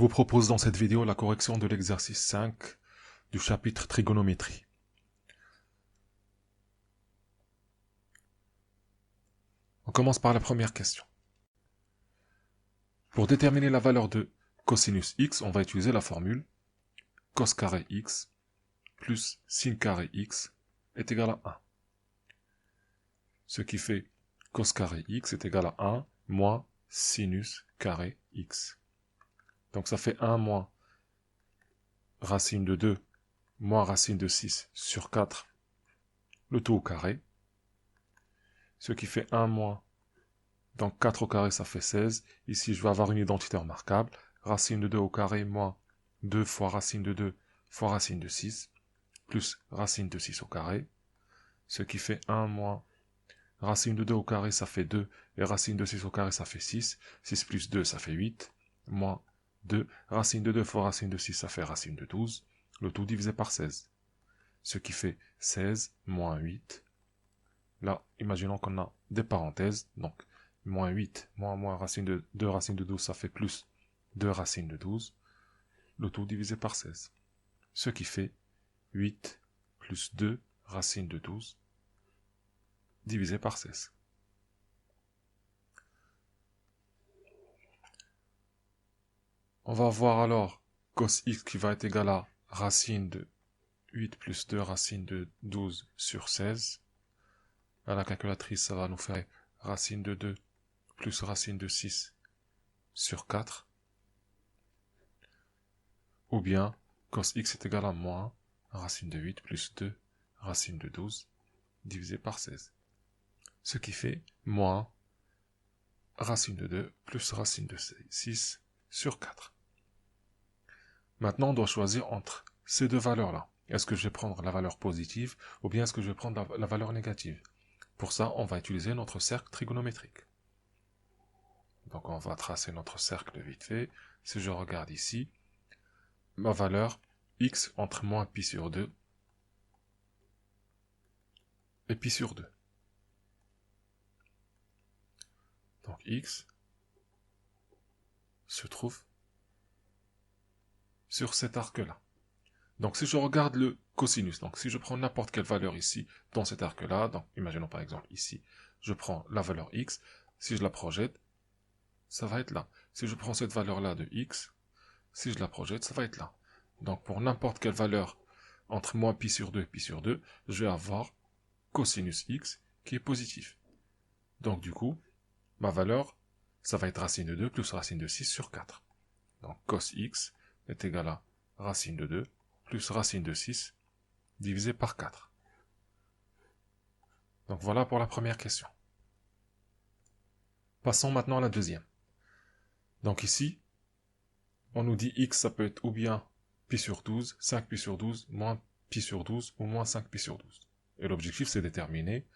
vous propose dans cette vidéo la correction de l'exercice 5 du chapitre trigonométrie. On commence par la première question. Pour déterminer la valeur de cosinus x, on va utiliser la formule cos carré x plus sin carré x est égal à 1. Ce qui fait cos carré x est égal à 1 moins sinus carré x. Donc ça fait 1 moins racine de 2 moins racine de 6 sur 4, le tout au carré. Ce qui fait 1 moins, donc 4 au carré ça fait 16. Ici je vais avoir une identité remarquable. Racine de 2 au carré moins 2 fois racine de 2 fois racine de 6, plus racine de 6 au carré. Ce qui fait 1 moins racine de 2 au carré ça fait 2, et racine de 6 au carré ça fait 6. 6 plus 2 ça fait 8, moins 2, racine de 2 fois racine de 6 ça fait racine de 12, le tout divisé par 16. Ce qui fait 16 moins 8. Là, imaginons qu'on a des parenthèses, donc moins 8, moins racine de 2 racine de 12, ça fait plus 2 racine de 12, le tout divisé par 16. Ce qui fait 8 plus 2 racine de 12, divisé par 16. On va voir alors cos x qui va être égal à racine de 8 plus 2 racine de 12 sur 16. À la calculatrice, ça va nous faire racine de 2 plus racine de 6 sur 4. Ou bien cos x est égal à moins racine de 8 plus 2 racine de 12 divisé par 16. Ce qui fait moins racine de 2 plus racine de 6 sur 4. Maintenant, on doit choisir entre ces deux valeurs-là. Est-ce que je vais prendre la valeur positive ou bien est-ce que je vais prendre la valeur négative? Pour ça, on va utiliser notre cercle trigonométrique. Donc on va tracer notre cercle vite fait. Si je regarde ici, ma valeur x entre moins pi sur 2 et pi sur 2. Donc x se trouve sur cet arc-là. Donc si je regarde le cosinus, donc si je prends n'importe quelle valeur ici dans cet arc-là, donc imaginons par exemple ici, je prends la valeur x, si je la projette, ça va être là. Si je prends cette valeur-là de x, si je la projette, ça va être là. Donc pour n'importe quelle valeur entre moins pi sur 2 et pi sur 2, je vais avoir cosinus x qui est positif. Donc du coup, ma valeur, ça va être racine de 2 plus racine de 6 sur 4. Donc cos x est égal à racine de 2 plus racine de 6 divisé par 4. Donc voilà pour la première question. Passons maintenant à la deuxième. Donc ici, on nous dit x, ça peut être ou bien pi sur 12, 5 pi sur 12, moins pi sur 12 ou moins 5 pi sur 12. Et l'objectif, c'est de déterminer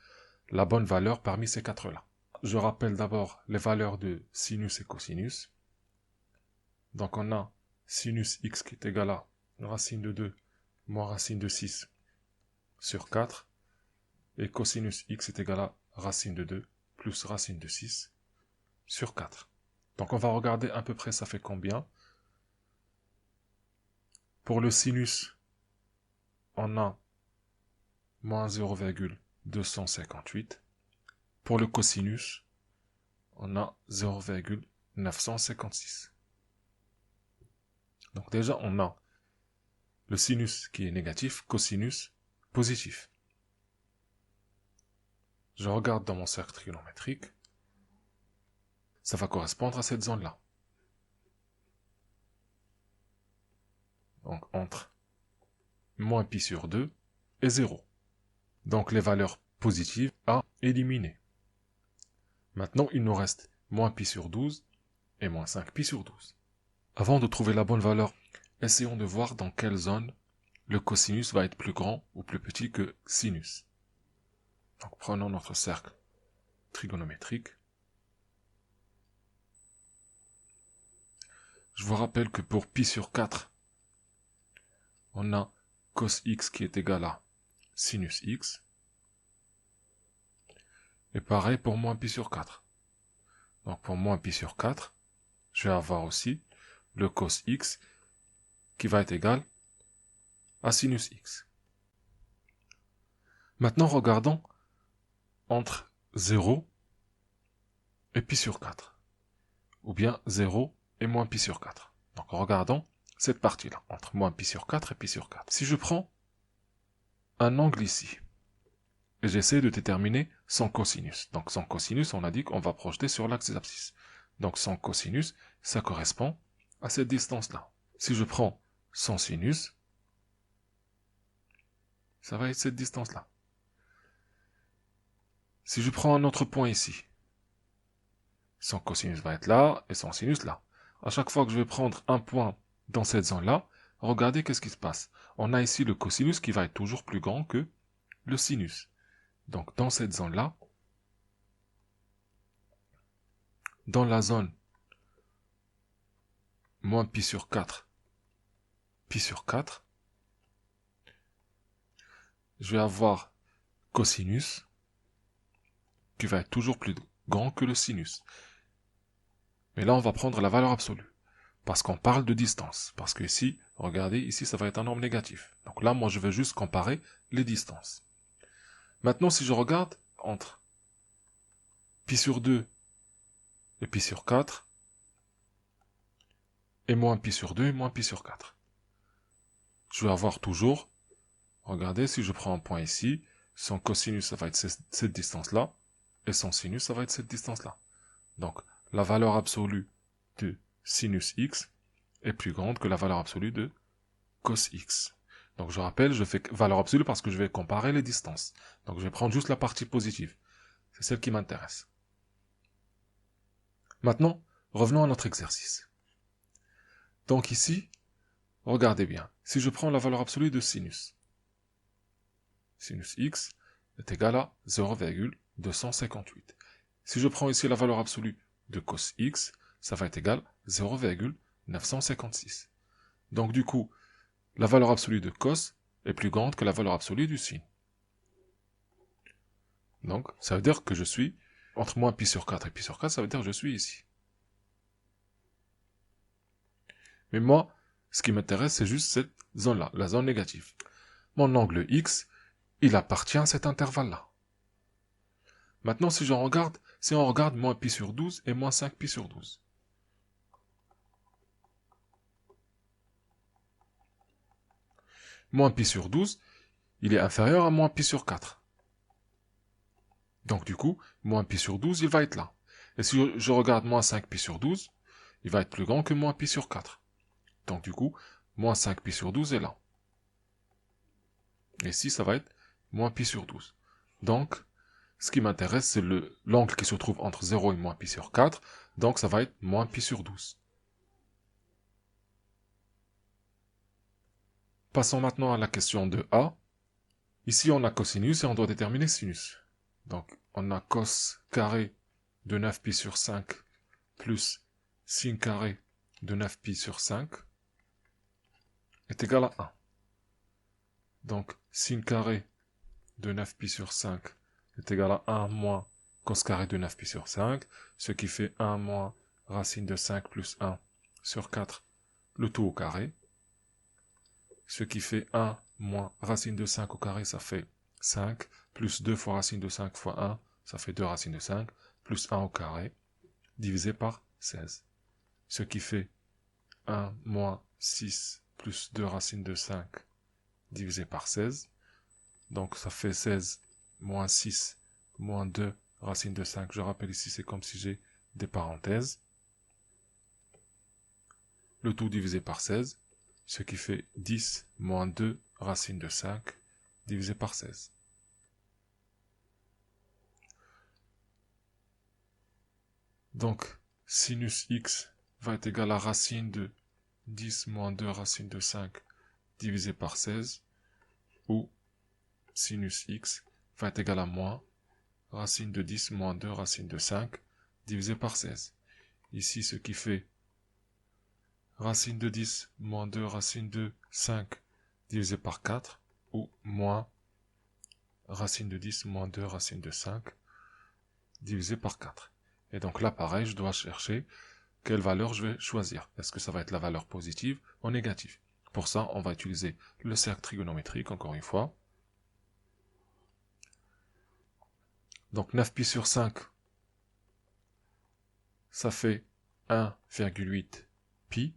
la bonne valeur parmi ces quatre-là. Je rappelle d'abord les valeurs de sinus et cosinus. Donc on a sinus x qui est égal à racine de 2 moins racine de 6 sur 4. Et cosinus x est égal à racine de 2 plus racine de 6 sur 4. Donc on va regarder à peu près ça fait combien. Pour le sinus, on a moins 0,258. Pour le cosinus, on a 0,956. Donc déjà, on a le sinus qui est négatif, cosinus positif. Je regarde dans mon cercle trigonométrique, ça va correspondre à cette zone-là. Donc entre moins pi sur 2 et 0. Donc les valeurs positives à éliminer. Maintenant, il nous reste moins pi sur 12 et moins 5 pi sur 12. Avant de trouver la bonne valeur, essayons de voir dans quelle zone le cosinus va être plus grand ou plus petit que sinus. Donc prenons notre cercle trigonométrique. Je vous rappelle que pour pi sur 4, on a cos x qui est égal à sinus x. Et pareil pour moins pi sur 4. Donc pour moins pi sur 4, je vais avoir aussi le cos x qui va être égal à sinus x. Maintenant, regardons entre 0 et pi sur 4. Ou bien 0 et moins pi sur 4. Donc regardons cette partie-là, entre moins pi sur 4 et pi sur 4. Si je prends un angle ici, et j'essaie de déterminer son cosinus. Donc son cosinus, on a dit qu'on va projeter sur l'axe des abscisses. Donc son cosinus, ça correspond à cette distance-là. Si je prends son sinus, ça va être cette distance-là. Si je prends un autre point ici, son cosinus va être là et son sinus là. À chaque fois que je vais prendre un point dans cette zone-là, regardez qu'est-ce qui se passe. On a ici le cosinus qui va être toujours plus grand que le sinus. Donc dans cette zone-là, dans la zone moins pi sur 4, pi sur 4, je vais avoir cosinus qui va être toujours plus grand que le sinus. Mais là, on va prendre la valeur absolue. Parce qu'on parle de distance. Parce que ici, regardez, ici, ça va être un nombre négatif. Donc là, moi, je vais juste comparer les distances. Maintenant, si je regarde entre pi sur 2 et pi sur 4, et moins pi sur 2 et moins pi sur 4, je vais avoir toujours, regardez, si je prends un point ici, son cosinus, ça va être cette distance-là, et son sinus, ça va être cette distance-là. Donc, la valeur absolue de sinus x est plus grande que la valeur absolue de cos x. Donc je rappelle, je fais valeur absolue parce que je vais comparer les distances. Donc je vais prendre juste la partie positive. C'est celle qui m'intéresse. Maintenant, revenons à notre exercice. Donc ici, regardez bien. Si je prends la valeur absolue de sinus x est égal à 0,258. Si je prends ici la valeur absolue de cos x, ça va être égal à 0,956. Donc du coup, la valeur absolue de cos est plus grande que la valeur absolue du sin. Donc, ça veut dire que je suis entre moins pi sur 4 et pi sur 4, ça veut dire que je suis ici. Mais moi, ce qui m'intéresse, c'est juste cette zone-là, la zone négative. Mon angle x, il appartient à cet intervalle-là. Maintenant, si on regarde moins pi sur 12 et moins 5 pi sur 12. Moins pi sur 12, il est inférieur à moins pi sur 4. Donc du coup, moins pi sur 12, il va être là. Et si je regarde moins 5 pi sur 12, il va être plus grand que moins pi sur 4. Donc du coup, moins 5 pi sur 12 est là. Et ici, ça va être moins pi sur 12. Donc, ce qui m'intéresse, c'est l'angle qui se trouve entre 0 et moins pi sur 4. Donc ça va être moins pi sur 12. Passons maintenant à la question de A. Ici, on a cosinus et on doit déterminer sinus. Donc, on a cos carré de 9 pi sur 5 plus sin carré de 9 pi sur 5 est égal à 1. Donc, sin carré de 9 pi sur 5 est égal à 1 moins cos carré de 9 pi sur 5, ce qui fait 1 moins racine de 5 plus 1 sur 4, le tout au carré. Ce qui fait 1 moins racine de 5 au carré, ça fait 5, plus 2 fois racine de 5 fois 1, ça fait 2 racines de 5, plus 1 au carré, divisé par 16. Ce qui fait 1 moins 6 plus 2 racines de 5 divisé par 16. Donc ça fait 16 moins 6 moins 2 racines de 5. Je rappelle ici, c'est comme si j'ai des parenthèses. Le tout divisé par 16. Ce qui fait 10 moins 2 racine de 5 divisé par 16. Donc, sinus x va être égal à racine de 10 moins 2 racine de 5 divisé par 16, ou sinus x va être égal à moins racine de 10 moins 2 racine de 5 divisé par 16. Ici, ce qui fait racine de 10 moins 2 racine de 5 divisé par 4, ou moins racine de 10 moins 2 racine de 5 divisé par 4. Et donc là, pareil, je dois chercher quelle valeur je vais choisir. Est-ce que ça va être la valeur positive ou négative? Pour ça, on va utiliser le cercle trigonométrique, encore une fois. Donc 9π sur 5, ça fait 1,8 pi.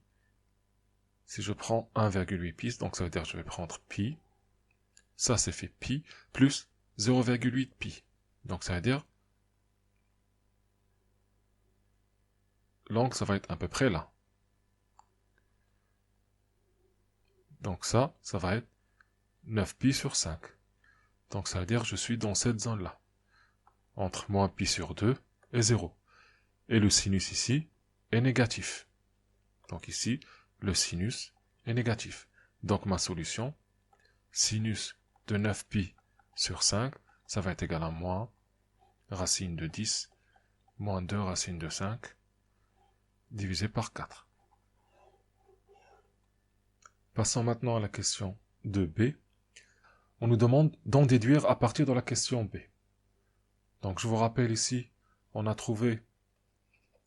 Si je prends 1,8 pi, donc ça veut dire que je vais prendre pi. Ça, c'est fait pi, plus 0,8 pi. Donc ça veut dire, l'angle, ça va être à peu près là. Donc ça va être 9π sur 5. Donc ça veut dire que je suis dans cette zone-là. Entre moins pi sur 2 et 0. Et le sinus ici est négatif. Donc ici, le sinus est négatif. Donc ma solution, sinus de 9π sur 5, ça va être égal à moins racine de 10 moins 2 racine de 5 divisé par 4. Passons maintenant à la question de B. On nous demande d'en déduire à partir de la question B. Donc je vous rappelle ici, on a trouvé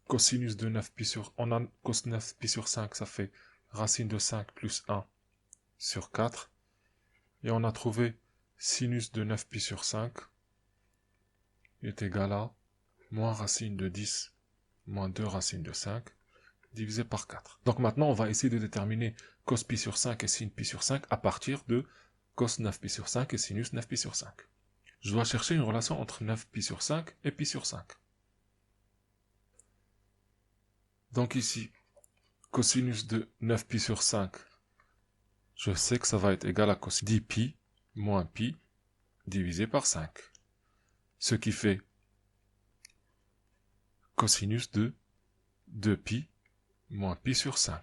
cosinus de 9π sur... On a cos 9π sur 5, ça fait racine de 5 plus 1 sur 4. Et on a trouvé sinus de 9π sur 5 est égal à moins racine de 10 moins 2 racine de 5 divisé par 4. Donc maintenant, on va essayer de déterminer cos pi sur 5 et sin pi sur 5 à partir de cos 9π sur 5 et sinus 9π sur 5. Je dois chercher une relation entre 9π sur 5 et pi sur 5. Donc ici, cosinus de 9π sur 5, je sais que ça va être égal à cos 10π moins pi divisé par 5. Ce qui fait cosinus de 2π moins pi sur 5.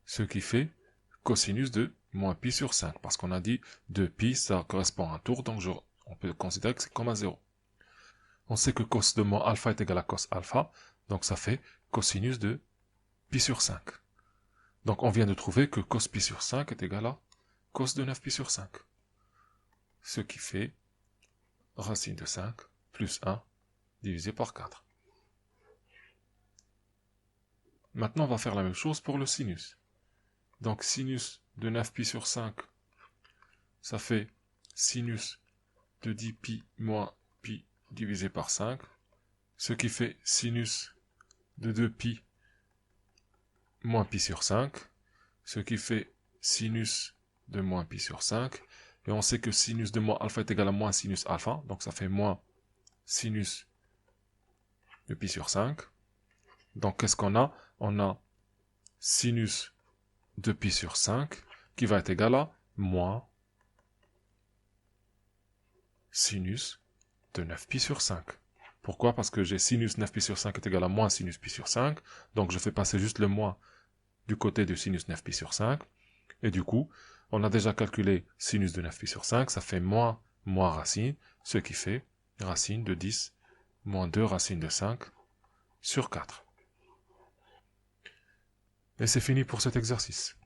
Ce qui fait cosinus de moins pi sur 5. Parce qu'on a dit 2π, ça correspond à un tour, donc on peut considérer que c'est comme un 0. On sait que cos de moins alpha est égal à cos alpha, donc ça fait cosinus de pi sur 5. Donc on vient de trouver que cos pi sur 5 est égal à cos de 9π sur 5. Ce qui fait racine de 5 plus 1 divisé par 4. Maintenant, on va faire la même chose pour le sinus. Donc, sinus de 9π sur 5, ça fait sinus de 10π moins pi divisé par 5, ce qui fait sinus de 2π moins pi sur 5, ce qui fait sinus de moins pi sur 5, et on sait que sinus de moins alpha est égal à moins sinus alpha, donc ça fait moins sinus de pi sur 5. Donc, qu'est-ce qu'on a? On a sinus de pi sur 5 qui va être égal à moins sinus de 9π sur 5. Pourquoi? Parce que j'ai sinus 9π sur 5 est égal à moins sinus pi sur 5. Donc, je fais passer juste le moins du côté de sinus 9π sur 5. Et du coup, on a déjà calculé sinus de 9π sur 5. Ça fait moins racine, ce qui fait racine de 10 moins 2 racine de 5 sur 4. Et c'est fini pour cet exercice.